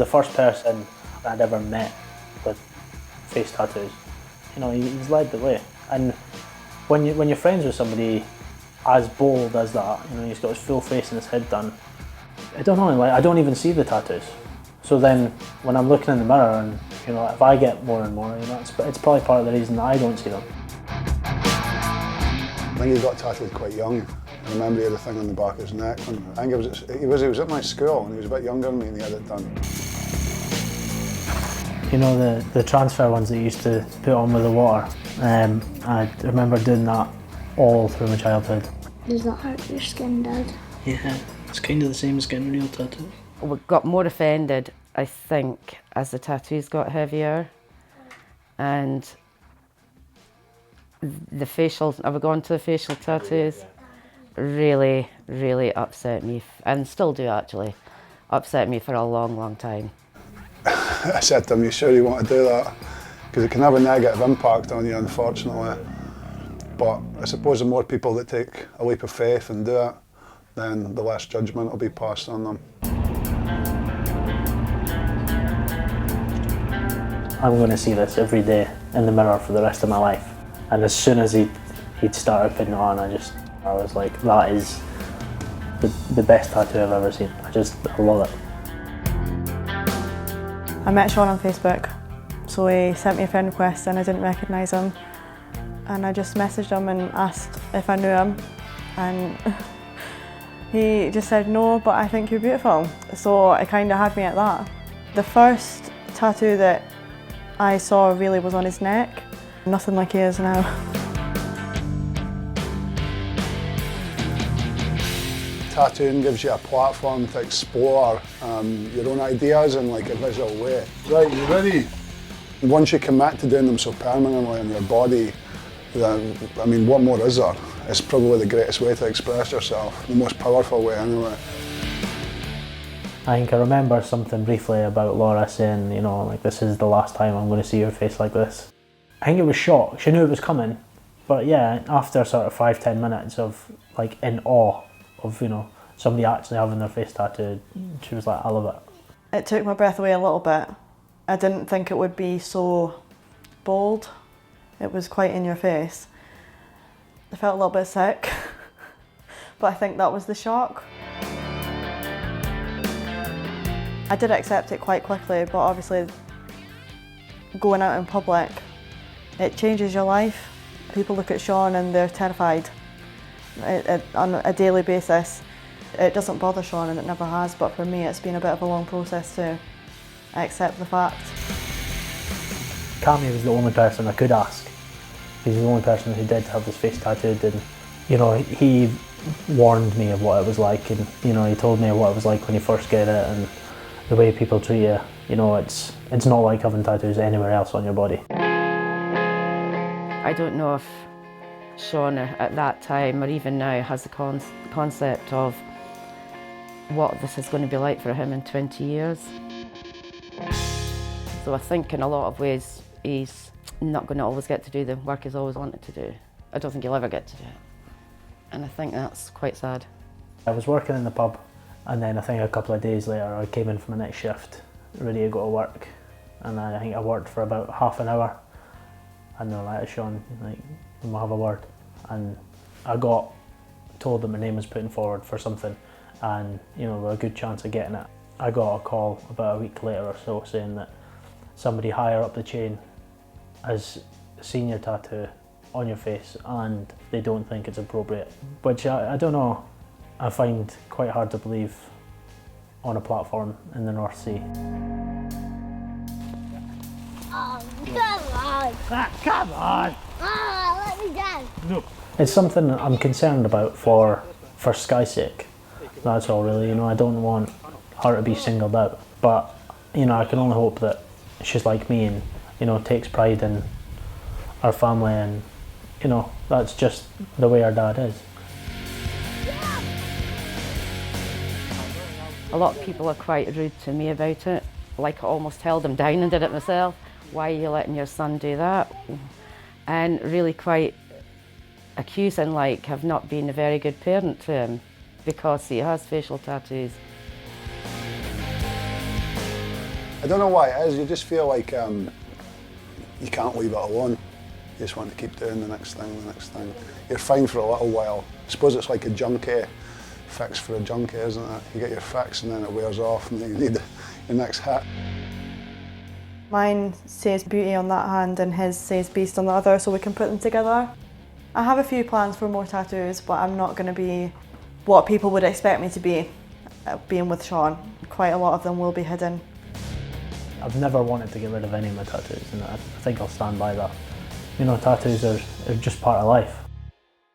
first person I'd ever met with face tattoos. You know, he's led the way. And when you're friends with somebody as bold as that, you know, he's got his full face and his head done, I don't know, like, I don't even see the tattoos. So then when I'm looking in the mirror and, you know, if I get more and more, you know, it's probably part of the reason that I don't see them. I think he got tattooed quite young. I remember he had a thing on the back of his neck. And I think he was at my school and he was a bit younger than me and he had it done. You know, the transfer ones that you used to put on with the water, I remember doing that all through my childhood. Does that hurt your skin, Dad? Yeah, it's kind of the same as getting a real tattoo. We got more offended, I think, as the tattoos got heavier, and the facial, I would go on to the facial tattoos, really, really upset me, and still do actually, upset me for a long, long time. I said to him, "You sure you want to do that? Because it can have a negative impact on you, unfortunately. But I suppose the more people that take a leap of faith and do it, then the less judgment will be passed on them." I'm going to see this every day in the mirror for the rest of my life. And as soon as he'd started putting it on, I was like, that is the best tattoo I've ever seen. I love it. I met Sean on Facebook, so he sent me a friend request and I didn't recognise him. And I just messaged him and asked if I knew him. And he just said, no, but I think you're beautiful. So it kind of had me at that. The first tattoo that I saw really was on his neck. Nothing like he is now. Tattooing gives you a platform to explore your own ideas in like a visual way. Right, you ready? Once you commit to doing them so permanently on your body, then, I mean, what more is there? It's probably the greatest way to express yourself, the most powerful way anyway. I think I remember something briefly about Laura saying, you know, like, this is the last time I'm going to see your face like this. I think it was shock. She knew it was coming, but yeah, after sort of 5-10 minutes of like in awe of, you know, somebody actually having their face tattooed, she was like, I love it. It took my breath away a little bit. I didn't think it would be so bold. It was quite in your face. I felt a little bit sick, but I think that was the shock. I did accept it quite quickly, but obviously going out in public, it changes your life. People look at Sean and they're terrified on a daily basis. It doesn't bother Sean and it never has, but for me it's been a bit of a long process to accept the fact. Cammy was the only person I could ask. He's the only person who did have his face tattooed, and you know, he warned me of what it was like, and you know, he told me what it was like when you first get it and the way people treat you. You know, it's not like having tattoos anywhere else on your body. I don't know if Sean at that time or even now has the concept of what this is going to be like for him in 20 years. So I think in a lot of ways he's not going to always get to do the work he's always wanted to do. I don't think he'll ever get to do it. And I think that's quite sad. I was working in the pub, and then I think a couple of days later I came in for my next shift, ready to go to work. And I think I worked for about half an hour. And they're like, Sean, like, we'll have a word. And I got told that my name was putting forward for something, and you know, there was a good chance of getting it. I got a call about a week later or so saying that somebody higher up the chain has seen your tattoo on your face and they don't think it's appropriate. Which I don't know, I find quite hard to believe on a platform in the North Sea. Oh, come on! Come on! Ah, let me down! No. It's something I'm concerned about for Sky's sake. That's all really, you know, I don't want her to be singled out. But, you know, I can only hope that she's like me and, you know, takes pride in our family, and, you know, that's just the way our dad is. A lot of people are quite rude to me about it, like I almost held him down and did it myself. Why are you letting your son do that? And really quite accusing, like, of not being a very good parent to him because he has facial tattoos. I don't know why it is, you just feel like you can't leave it alone. You just want to keep doing the next thing. You're fine for a little while. I suppose it's like a junkie fix for a junkie, isn't it? You get your fix and then it wears off and then you need your next hit. Mine says beauty on that hand and his says beast on the other, so we can put them together. I have a few plans for more tattoos, but I'm not going to be what people would expect me to be, being with Sean. Quite a lot of them will be hidden. I've never wanted to get rid of any of my tattoos, and I think I'll stand by that. You know, tattoos are just part of life.